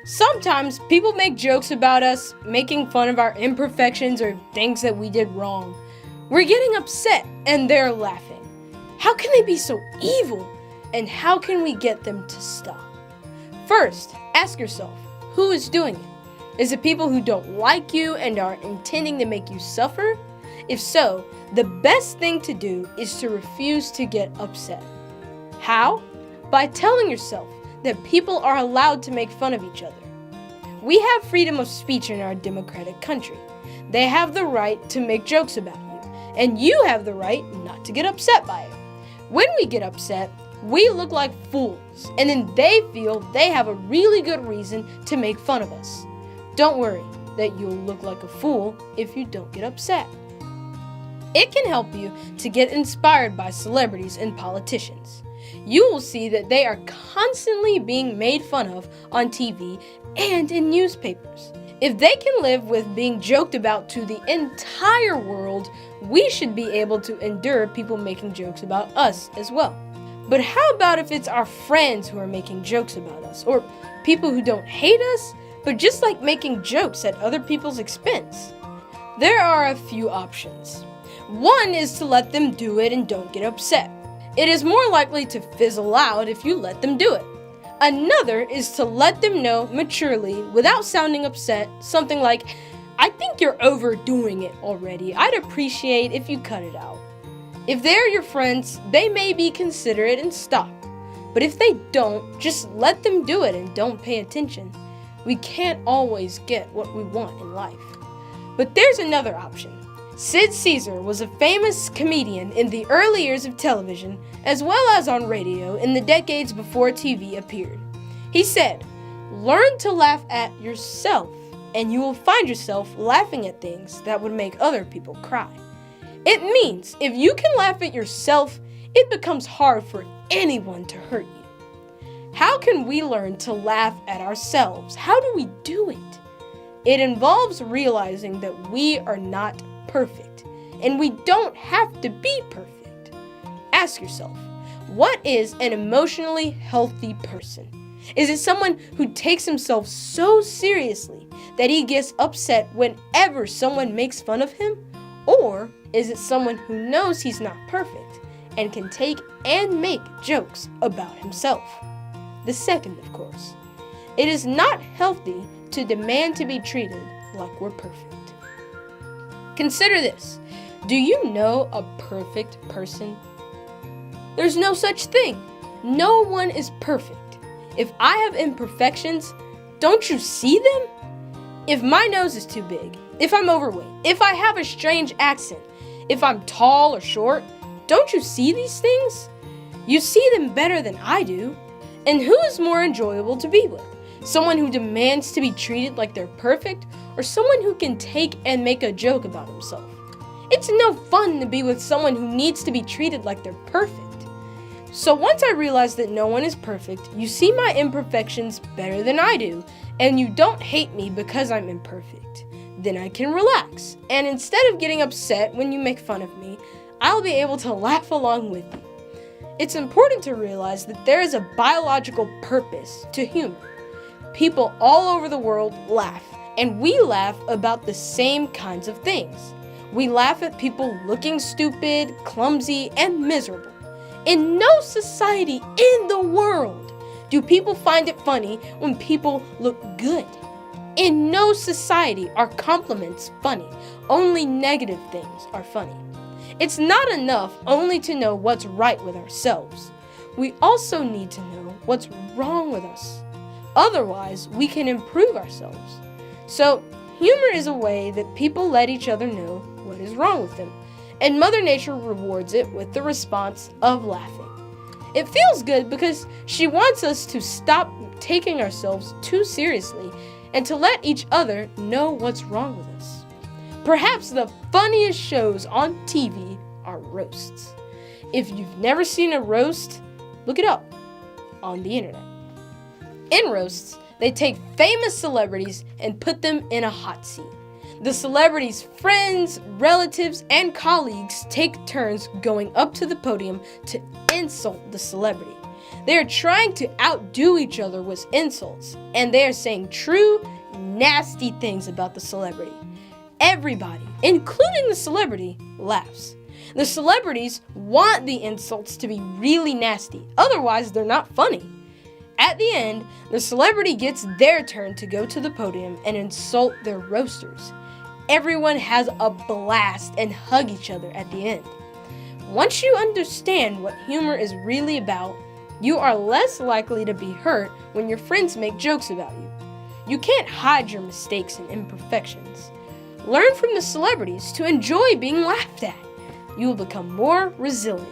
Sometimes people make jokes about us, making fun of our imperfections or things that we did wrong. We're getting upset and they're laughing. How can they be so evil? And how can we get them to stop? First, ask yourself, who is doing it? Is it people who don't like you and are intending to make you suffer? If so, the best thing to do is to refuse to get upset. How? By telling yourself that people are allowed to make fun of each other. We have freedom of speech in our democratic country. They have the right to make jokes about you, and you have the right not to get upset by it. When we get upset, we look like fools, and then they feel they have a really good reason to make fun of us. Don't worry that you'll look like a fool if you don't get upset. It can help you to get inspired by celebrities and politicians. You will see that they are constantly being made fun of on TV and in newspapers. If they can live with being joked about to the entire world, we should be able to endure people making jokes about us as well. But how about if it's our friends who are making jokes about us, or people who don't hate us, but just like making jokes at other people's expense? There are a few options. One is to let them do it and don't get upset. It is more likely to fizzle out if you let them do it. Another is to let them know maturely, without sounding upset, something like, "I think you're overdoing it already. I'd appreciate if you cut it out." If they're your friends, they may be considerate and stop. But if they don't, just let them do it and don't pay attention. We can't always get what we want in life. But there's another option. Sid Caesar was a famous comedian in the early years of television, as well as on radio in the decades before TV appeared. He said, "Learn to laugh at yourself, and you will find yourself laughing at things that would make other people cry." It means if you can laugh at yourself, it becomes hard for anyone to hurt you. How can we learn to laugh at ourselves? How do we do it? It involves realizing that we are not perfect, and we don't have to be perfect. Ask yourself, what is an emotionally healthy person? Is it someone who takes himself so seriously that he gets upset whenever someone makes fun of him? Or is it someone who knows he's not perfect and can take and make jokes about himself? The second, of course. It is not healthy to demand to be treated like we're perfect. Consider this. Do you know a perfect person? There's no such thing. No one is perfect. If I have imperfections, don't you see them? If my nose is too big, if I'm overweight, if I have a strange accent, if I'm tall or short, don't you see these things? You see them better than I do. And who is more enjoyable to be with? Someone who demands to be treated like they're perfect, or someone who can take and make a joke about himself? It's no fun to be with someone who needs to be treated like they're perfect. So once I realized that no one is perfect, you see my imperfections better than I do, and you don't hate me because I'm imperfect, then I can relax. And instead of getting upset when you make fun of me, I'll be able to laugh along with you. It's important to realize that there is a biological purpose to humor. People all over the world laugh, and we laugh about the same kinds of things. We laugh at people looking stupid, clumsy, and miserable. In no society in the world do people find it funny when people look good. In no society are compliments funny. Only negative things are funny. It's not enough only to know what's right with ourselves. We also need to know what's wrong with us. Otherwise, we can improve ourselves. So, humor is a way that people let each other know what is wrong with them, and Mother Nature rewards it with the response of laughing. It feels good because she wants us to stop taking ourselves too seriously and to let each other know what's wrong with us. Perhaps the funniest shows on TV are roasts. If you've never seen a roast, look it up on the internet. In roasts, they take famous celebrities and put them in a hot seat. The celebrities' friends, relatives, and colleagues take turns going up to the podium to insult the celebrity. They are trying to outdo each other with insults, and they are saying true, nasty things about the celebrity. Everybody, including the celebrity, laughs. The celebrities want the insults to be really nasty, otherwise they're not funny. At the end, the celebrity gets their turn to go to the podium and insult their roasters. Everyone has a blast and hug each other at the end. Once you understand what humor is really about, you are less likely to be hurt when your friends make jokes about you. You can't hide your mistakes and imperfections. Learn from the celebrities to enjoy being laughed at. You will become more resilient.